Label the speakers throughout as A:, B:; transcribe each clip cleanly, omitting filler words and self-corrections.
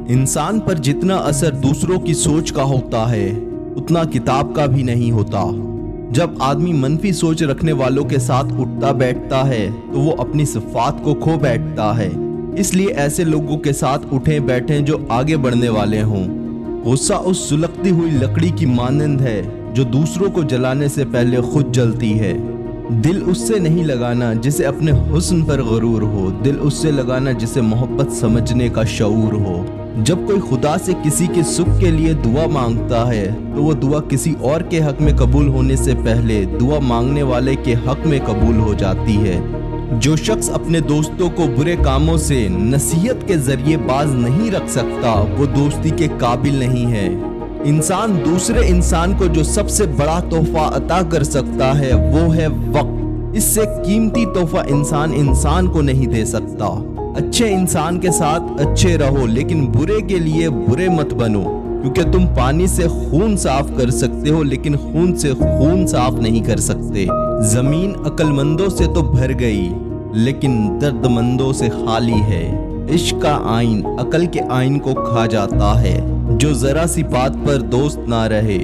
A: इंसान पर जितना असर दूसरों की सोच का होता है उतना किताब का भी नहीं होता। जब आदमी मनफी सोच रखने वालों के साथ उठता बैठता है तो वो अपनी सिफात को खो बैठता है। इसलिए ऐसे लोगों के साथ उठें बैठें जो आगे बढ़ने वाले हों। गुस्सा उस सुलगती हुई लकड़ी की मानंद है जो दूसरों को जलाने से पहले खुद जलती है। दिल उससे नहीं लगाना जिसे अपने हुस्न पर गरूर हो, दिल उससे लगाना जिसे मोहब्बत समझने का शऊर हो। जब कोई खुदा से किसी के सुख के लिए दुआ मांगता है तो वो दुआ किसी और के हक में कबूल होने से पहले दुआ मांगने वाले के हक में कबूल हो जाती है। जो शख्स अपने दोस्तों को बुरे कामों से नसीहत के जरिए बाज नहीं रख सकता वो दोस्ती के काबिल नहीं है। इंसान दूसरे इंसान को जो सबसे बड़ा तोहफा अता कर सकता है वो है वक्त। इससे कीमती तोहफा इंसान को नहीं दे सकता। अच्छे इंसान के साथ अच्छे रहो लेकिन बुरे के लिए बुरे मत बनो, क्योंकि तुम पानी से खून साफ कर सकते हो लेकिन खून से खून साफ नहीं कर सकते। जमीन अक्लमंदों से तो भर गई लेकिन दर्दमंदों से खाली है। इश्क का आइन अकल के आइन को खा जाता है। जो जरा सी बात पर दोस्त ना रहे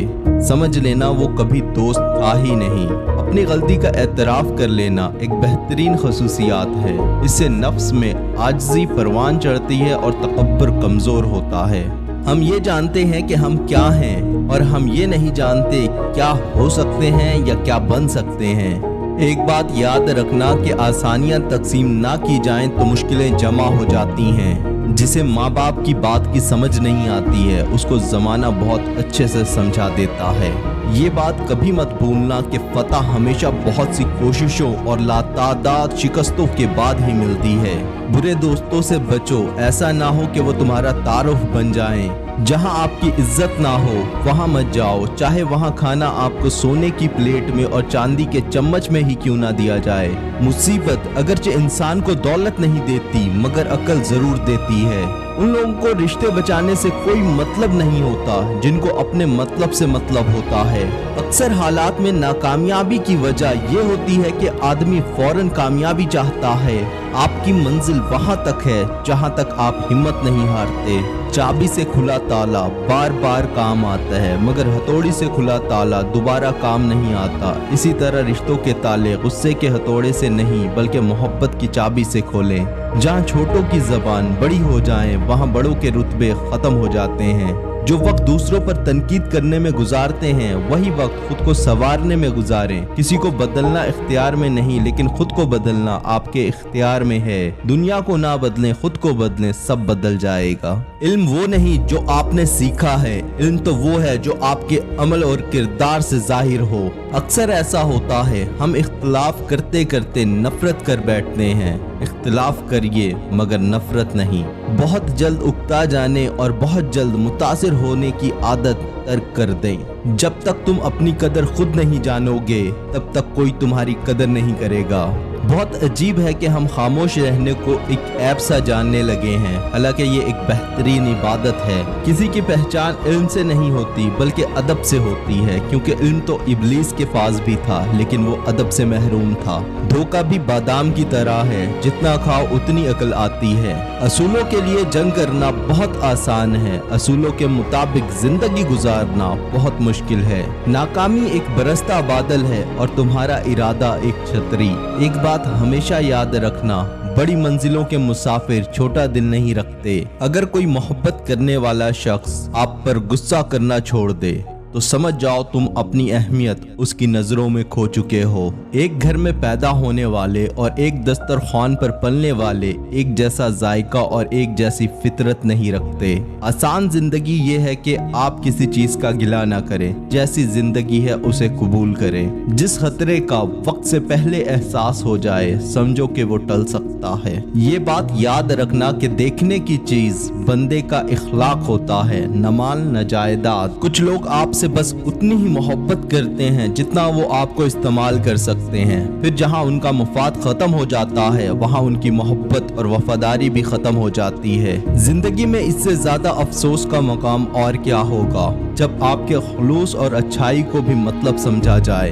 A: समझ लेना वो कभी दोस्त था ही नहीं। अपनी गलती का एतराफ कर लेना एक बेहतरीन खसूसियात है। इससे नफ्स में आजिज़ी परवान चढ़ती है और तकब्बुर कमज़ोर होता है। हम ये जानते हैं कि हम क्या हैं और हम ये नहीं जानते क्या हो सकते हैं या क्या बन सकते हैं। एक बात याद रखना कि आसानियां तकसीम ना की जाएं तो मुश्किलें जमा हो जाती हैं। जिसे माँ बाप की बात की समझ नहीं आती है उसको ज़माना बहुत अच्छे से समझा देता है। ये बात कभी मत भूलना कि फतह हमेशा बहुत सी कोशिशों और लातादाद शिकस्तों के बाद ही मिलती है। बुरे दोस्तों से बचो, ऐसा ना हो कि वो तुम्हारा तारुफ बन जाएं। जहां आपकी इज्जत ना हो वहां मत जाओ, चाहे वहां खाना आपको सोने की प्लेट में और चांदी के चम्मच में ही क्यों ना दिया जाए। मुसीबत अगरचे इंसान को दौलत नहीं देती मगर अकल जरूर देती है। उन लोगों को रिश्ते बचाने से कोई मतलब नहीं होता जिनको अपने मतलब से मतलब होता है। अक्सर हालात में नाकामयाबी की वजह ये होती है कि आदमी फौरन कामयाबी चाहता है। आपकी मंजिल वहां तक है जहां तक आप हिम्मत नहीं हारते। चाबी से खुला ताला बार बार काम आता है मगर हथौड़ी से खुला ताला दोबारा काम नहीं आता। इसी तरह रिश्तों के ताले गुस्से के हथौड़े से नहीं बल्कि मोहब्बत की चाबी से खोलें। जहां छोटों की जबान बड़ी हो जाए वहां बड़ों के रुतबे खत्म हो जाते हैं। जो वक्त दूसरों पर तनकीद करने में गुजारते हैं वही वक्त खुद को संवारने में गुजारें। किसी को बदलना इख्तियार में नहीं लेकिन खुद को बदलना आपके इख्तियार में है। दुनिया को ना बदलें, खुद को बदलें, सब बदल जाएगा। इल्म वो नहीं जो आपने सीखा है, इल्म तो वो है जो आपके अमल और किरदार से जाहिर हो। अक्सर ऐसा होता है हम इख्तिलाफ करते करते नफरत कर बैठते हैं। इख्तिलाफ करिए मगर नफरत नहीं। बहुत जल्द उकता जाने और बहुत जल्द मुतासिर होने की आदत तर्क कर दें। जब तक तुम अपनी कदर खुद नहीं जानोगे तब तक कोई तुम्हारी कदर नहीं करेगा। बहुत अजीब है कि हम खामोश रहने को एक ऐप सा जानने लगे हैं, हालांकि ये एक बेहतरीन इबादत है। किसी की पहचान इल्म से नहीं होती बल्कि अदब से होती है, क्योंकि इल्म तो इब्लीस के पास भी था लेकिन वो अदब से महरूम था। धोखा भी बादाम की तरह है, जितना खाओ उतनी अकल आती है। असूलों के लिए जंग करना बहुत आसान है, असूलों के मुताबिक जिंदगी गुजारना बहुत मुश्किल है। नाकामी एक बरसता बादल है और तुम्हारा इरादा एक छतरी। एक बात हमेशा याद रखना, बड़ी मंजिलों के मुसाफिर छोटा दिल नहीं रखते। अगर कोई मोहब्बत करने वाला शख्स आप पर गुस्सा करना छोड़ दे तो समझ जाओ तुम अपनी अहमियत उसकी नजरों में खो चुके हो। एक घर में पैदा होने वाले और एक दस्तरखान पर पलने वाले एक जैसा जायका और एक जैसी फितरत नहीं रखते। आसान जिंदगी ये है कि आप किसी चीज का गिला ना करें, जैसी जिंदगी है उसे कबूल करें। जिस खतरे का वक्त से पहले एहसास हो जाए समझो कि वो टल सकता है। ये बात याद रखना कि देखने की चीज बंदे का इखलाक होता है, न माल न जायदाद। कुछ लोग आपसे बस उतनी ही मोहब्बत करते हैं जितना वो आपको इस्तेमाल कर सकते हैं। फिर जहां उनका मुफाद खत्म हो जाता है वहां उनकी मोहब्बत और वफादारी भी खत्म हो जाती है। जिंदगी में इससे ज्यादा अफसोस का मकाम और क्या होगा जब आपके खुलूस और अच्छाई को भी मतलब समझा जाए।